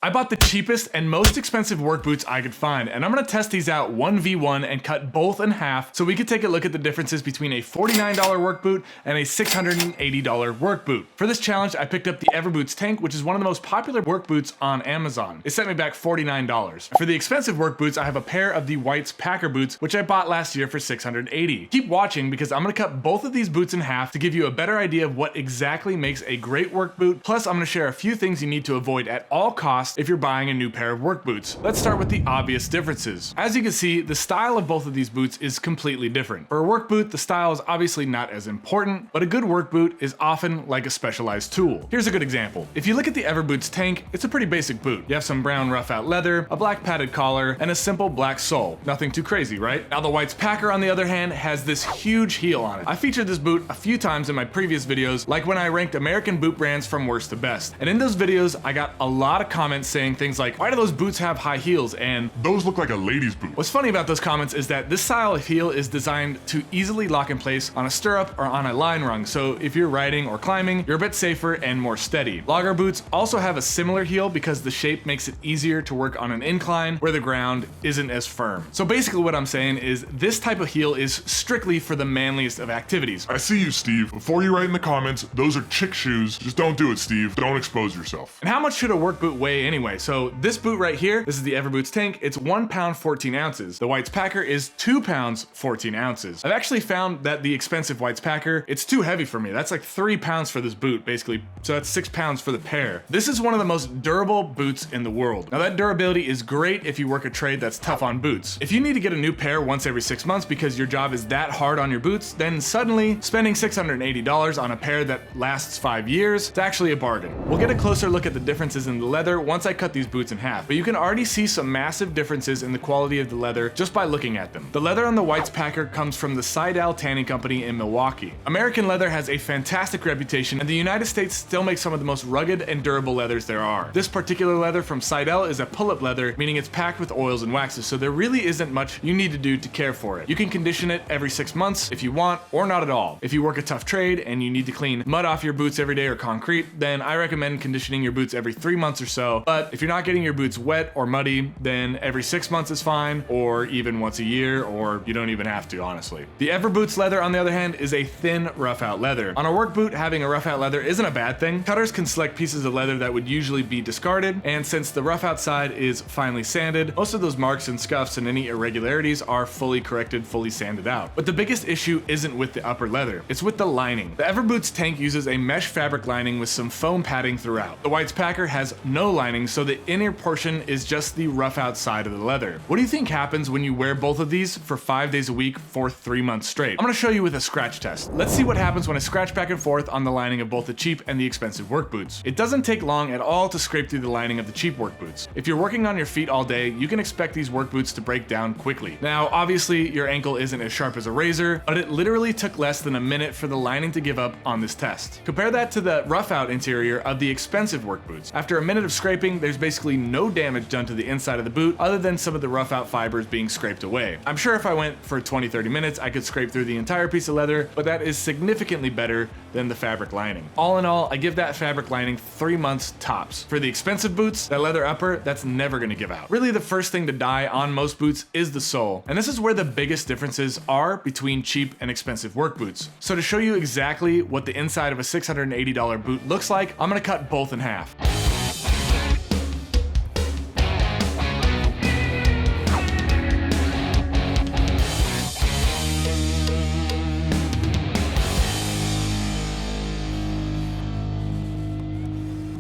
I bought the cheapest and most expensive work boots I could find, and I'm gonna test these out 1v1 and cut both in half so we could take a look at the differences between a $49 work boot and a $680 work boot. For this challenge, I picked up the Everboots Tank, which is one of the most popular work boots on Amazon. It sent me back $49. For the expensive work boots, I have a pair of the White's Packer boots, which I bought last year for $680. Keep watching because I'm gonna cut both of these boots in half to give you a better idea of what exactly makes a great work boot. Plus, I'm gonna share a few things you need to avoid at all costs if you're buying a new pair of work boots. Let's start with the obvious differences. As you can see, the style of both of these boots is completely different. For a work boot, the style is obviously not as important, but a good work boot is often like a specialized tool. Here's a good example. If you look at the Everboots Tank, it's a pretty basic boot. You have some brown rough out leather, a black padded collar, and a simple black sole. Nothing too crazy, right? Now the White's Packer, on the other hand, has this huge heel on it. I featured this boot a few times in my previous videos, like when I ranked American boot brands from worst to best. And in those videos, I got a lot of comments saying things like, why do those boots have high heels? And those look like a lady's boot. What's funny about those comments is that this style of heel is designed to easily lock in place on a stirrup or on a line rung. So if you're riding or climbing, you're a bit safer and more steady. Logger boots also have a similar heel because the shape makes it easier to work on an incline where the ground isn't as firm. So basically what I'm saying is this type of heel is strictly for the manliest of activities. I see you, Steve. Before you write in the comments, those are chick shoes. Just don't do it, Steve. Don't expose yourself. And how much should a work boot weigh anyway? So this boot right here, this is the Everboots Tank. It's 1 pound 14 ounces. The White's Packer is 2 pounds 14 ounces. I've actually found that the expensive White's Packer, it's too heavy for me. That's like 3 pounds for this boot, basically. So that's 6 pounds for the pair. This is one of the most durable boots in the world. Now that durability is great if you work a trade that's tough on boots. If you need to get a new pair once every 6 months because your job is that hard on your boots, then suddenly spending $680 on a pair that lasts 5 years, it's actually a bargain. We'll get a closer look at the differences in the leather once I cut these boots in half, but you can already see some massive differences in the quality of the leather just by looking at them. The leather on the White's Packer comes from the Seidel Tanning Company in Milwaukee. American leather has a fantastic reputation, and the United States still makes some of the most rugged and durable leathers there are. This particular leather from Seidel is a pull-up leather, meaning it's packed with oils and waxes, so there really isn't much you need to do to care for it. You can condition it every 6 months if you want, or not at all. If you work a tough trade and you need to clean mud off your boots every day or concrete, then I recommend conditioning your boots every 3 months or so. But if you're not getting your boots wet or muddy, then every 6 months is fine, or even once a year, or you don't even have to, honestly. The Everboots leather, on the other hand, is a thin, rough out leather. On a work boot, having a rough out leather isn't a bad thing. Cutters can select pieces of leather that would usually be discarded, and since the rough outside is finely sanded, most of those marks and scuffs and any irregularities are fully corrected, fully sanded out. But the biggest issue isn't with the upper leather, it's with the lining. The Everboots Tank uses a mesh fabric lining with some foam padding throughout. The White's Packer has no lining, so the inner portion is just the rough outside of the leather. What do you think happens when you wear both of these for 5 days a week for 3 months straight? I'm gonna show you with a scratch test. Let's see what happens when I scratch back and forth on the lining of both the cheap and the expensive work boots. It doesn't take long at all to scrape through the lining of the cheap work boots. If you're working on your feet all day, you can expect these work boots to break down quickly. Now, obviously, your ankle isn't as sharp as a razor, but it literally took less than a minute for the lining to give up on this test. Compare that to the rough out interior of the expensive work boots. After a minute of scraping, there's basically no damage done to the inside of the boot other than some of the rough out fibers being scraped away. I'm sure if I went for 20-30 minutes, I could scrape through the entire piece of leather, but that is significantly better than the fabric lining. All in all, I give that fabric lining 3 months tops. For the expensive boots, that leather upper, that's never gonna give out. Really, the first thing to die on most boots is the sole, and this is where the biggest differences are between cheap and expensive work boots. So to show you exactly what the inside of a $680 boot looks like, I'm gonna cut both in half.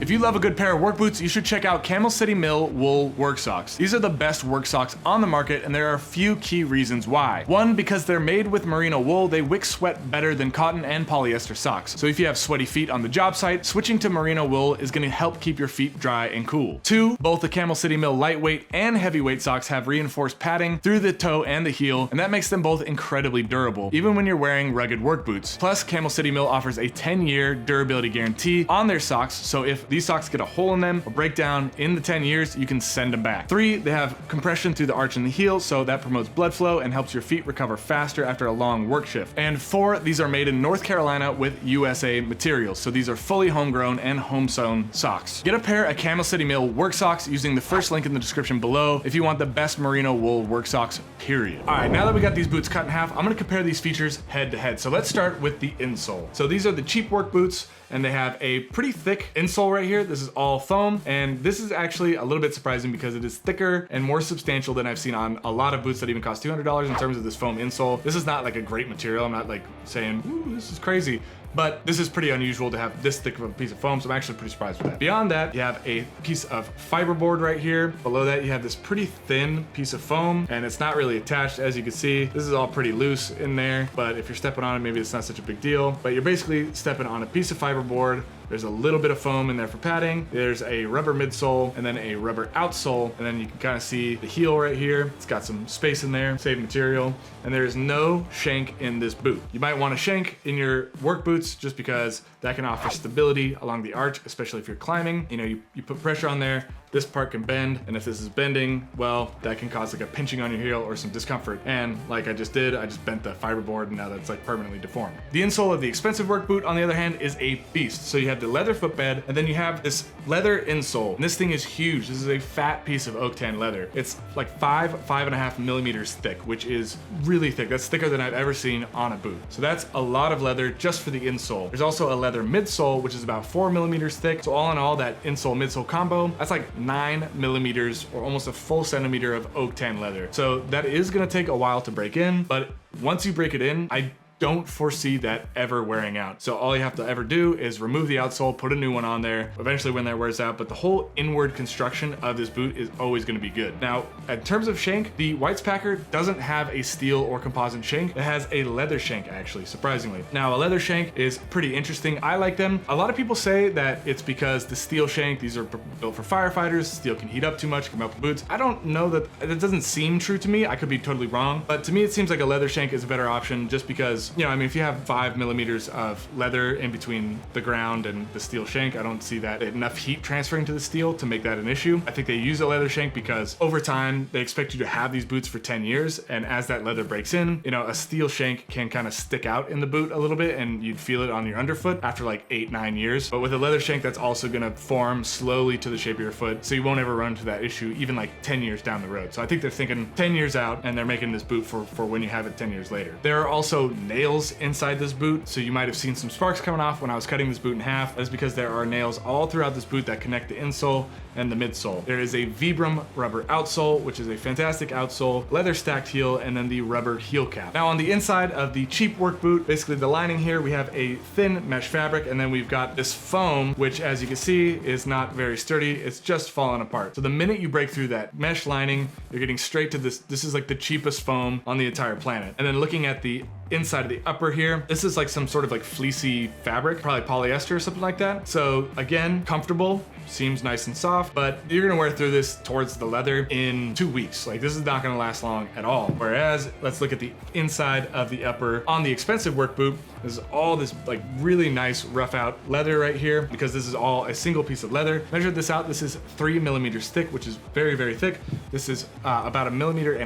If you love a good pair of work boots, you should check out Camel City Mill wool work socks. These are the best work socks on the market, and there are a few key reasons why. One, because they're made with merino wool, they wick sweat better than cotton and polyester socks. So if you have sweaty feet on the job site, switching to merino wool is gonna help keep your feet dry and cool. Two, both the Camel City Mill lightweight and heavyweight socks have reinforced padding through the toe and the heel, and that makes them both incredibly durable, even when you're wearing rugged work boots. Plus, Camel City Mill offers a 10-year durability guarantee on their socks, so if these socks get a hole in them or break down in the 10 years, you can send them back. 3, they have compression through the arch in the heel, so that promotes blood flow and helps your feet recover faster after a long work shift. And 4, these are made in North Carolina with USA materials, so these are fully homegrown and home sewn socks. Get a pair of Camel City Mill work socks using the first link in the description below if you want the best merino wool work socks, period. All right, now that we got these boots cut in half, I'm gonna compare these features head to head. So let's start with the insole. So these are the cheap work boots, and they have a pretty thick insole right here. This is all foam, and this is actually a little bit surprising because it is thicker and more substantial than I've seen on a lot of boots that even cost $200 in terms of this foam insole. This is not like a great material. I'm not like saying, ooh, this is crazy. But this is pretty unusual to have this thick of a piece of foam, so I'm actually pretty surprised with that. Beyond that, you have a piece of fiberboard right here. Below that, you have this pretty thin piece of foam, and it's not really attached, as you can see. This is all pretty loose in there, but if you're stepping on it, maybe it's not such a big deal. But you're basically stepping on a piece of fiberboard. There's a little bit of foam in there for padding. There's a rubber midsole and then a rubber outsole. And then you can kind of see the heel right here. It's got some space in there, save material. And there is no shank in this boot. You might want a shank in your work boots just because that can offer stability along the arch, especially if you're climbing. You know, you put pressure on there, this part can bend. And if this is bending, well, that can cause like a pinching on your heel or some discomfort. And like I just did, I just bent the fiberboard and now that's like permanently deformed. The insole of the expensive work boot, on the other hand, is a beast. So you have the leather footbed, and then you have this leather insole. And this thing is huge. This is a fat piece of oak tan leather. It's like 5.5 millimeters thick, which is really thick. That's thicker than I've ever seen on a boot. So that's a lot of leather just for the insole. There's also a leather midsole, which is about 4 millimeters thick. So all in all, that insole midsole combo, that's like 9 millimeters or almost a full centimeter of oak tan leather. So that is gonna take a while to break in, but once you break it in, I don't foresee that ever wearing out. So all you have to ever do is remove the outsole, put a new one on there, eventually when that wears out, but the whole inward construction of this boot is always gonna be good. Now, in terms of shank, the Whites Packer doesn't have a steel or composite shank. It has a leather shank, actually, surprisingly. Now, a leather shank is pretty interesting. I like them. A lot of people say that it's because the steel shank, these are built for firefighters, steel can heat up too much, can melt the boots. I don't know that doesn't seem true to me. I could be totally wrong, but to me, it seems like a leather shank is a better option just because, you know, I mean, if you have 5 millimeters of leather in between the ground and the steel shank, I don't see that enough heat transferring to the steel to make that an issue. I think they use a leather shank because over time, they expect you to have these boots for 10 years. And as that leather breaks in, you know, a steel shank can kind of stick out in the boot a little bit and you'd feel it on your underfoot after like 8-9 years. But with a leather shank, that's also gonna form slowly to the shape of your foot. So you won't ever run into that issue even like 10 years down the road. So I think they're thinking 10 years out and they're making this boot for when you have it 10 years later. There are also nails inside this boot, so you might have seen some sparks coming off when I was cutting this boot in half. That's because there are nails all throughout this boot that connect the insole and the midsole. There is a Vibram rubber outsole, which is a fantastic outsole, leather stacked heel, and then the rubber heel cap. Now on the inside of the cheap work boot, basically the lining here, we have a thin mesh fabric, and then we've got this foam, which as you can see is not very sturdy. It's just falling apart. So the minute you break through that mesh lining, you're getting straight to this. This is like the cheapest foam on the entire planet. And then looking at the inside of the upper here, this is like some sort of like fleecy fabric, probably polyester or something like that. So again, comfortable, seems nice and soft, but you're gonna wear through this towards the leather in 2 weeks. Like this is not gonna last long at all. Whereas, let's look at the inside of the upper on the expensive work boot. This is all this like really nice rough out leather right here because this is all a single piece of leather. Measured this out, this is 3 millimeters thick, which is very, very thick. This is about 1.5 millimeters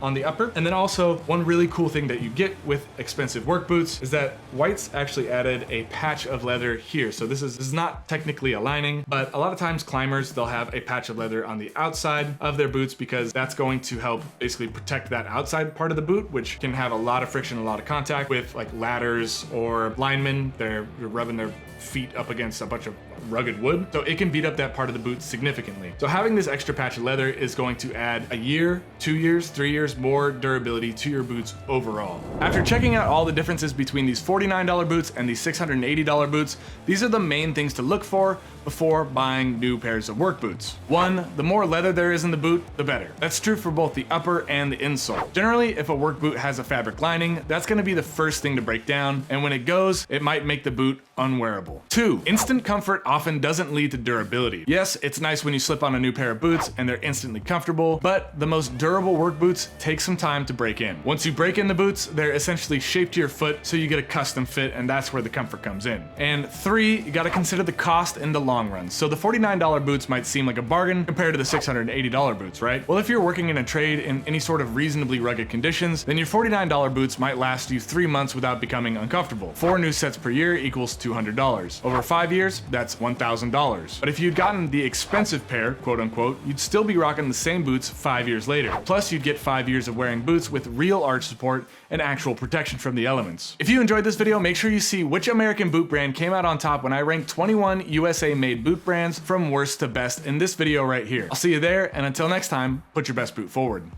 on the upper. And then also one really cool thing that you get with expensive work boots is that Whites actually added a patch of leather here. So this is not technically a lining, but a lot of times climbers, they'll have a patch of leather on the outside of their boots because that's going to help basically protect that outside part of the boot, which can have a lot of friction, a lot of contact with like ladders or linemen. They're rubbing their feet up against a bunch of rugged wood, so it can beat up that part of the boot significantly. So having this extra patch of leather is going to add a year, 2 years, 3 years more durability to your boots overall. After checking out all the differences between these $49 boots and these $680 boots, these are the main things to look for before buying new pairs of work boots. 1, the more leather there is in the boot, the better. That's true for both the upper and the insole. Generally, if a work boot has a fabric lining, that's gonna be the first thing to break down, and when it goes, it might make the boot unwearable. 2, instant comfort often doesn't lead to durability. Yes, it's nice when you slip on a new pair of boots and they're instantly comfortable, but the most durable work boots take some time to break in. Once you break in the boots, they're essentially shaped to your foot, so you get a custom fit, and that's where the comfort comes in. And 3, you gotta consider the cost in the long long run. So the $49 boots might seem like a bargain compared to the $680 boots, right? Well, if you're working in a trade in any sort of reasonably rugged conditions, then your $49 boots might last you 3 months without becoming uncomfortable. 4 new sets per year equals $200. Over 5 years, that's $1,000. But if you'd gotten the expensive pair, quote unquote, you'd still be rocking the same boots 5 years later. Plus, you'd get 5 years of wearing boots with real arch support and actual protection from the elements. If you enjoyed this video, make sure you see which American boot brand came out on top when I ranked 21 USA made boot brands from worst to best in this video right here. I'll see you there, and until next time, put your best boot forward.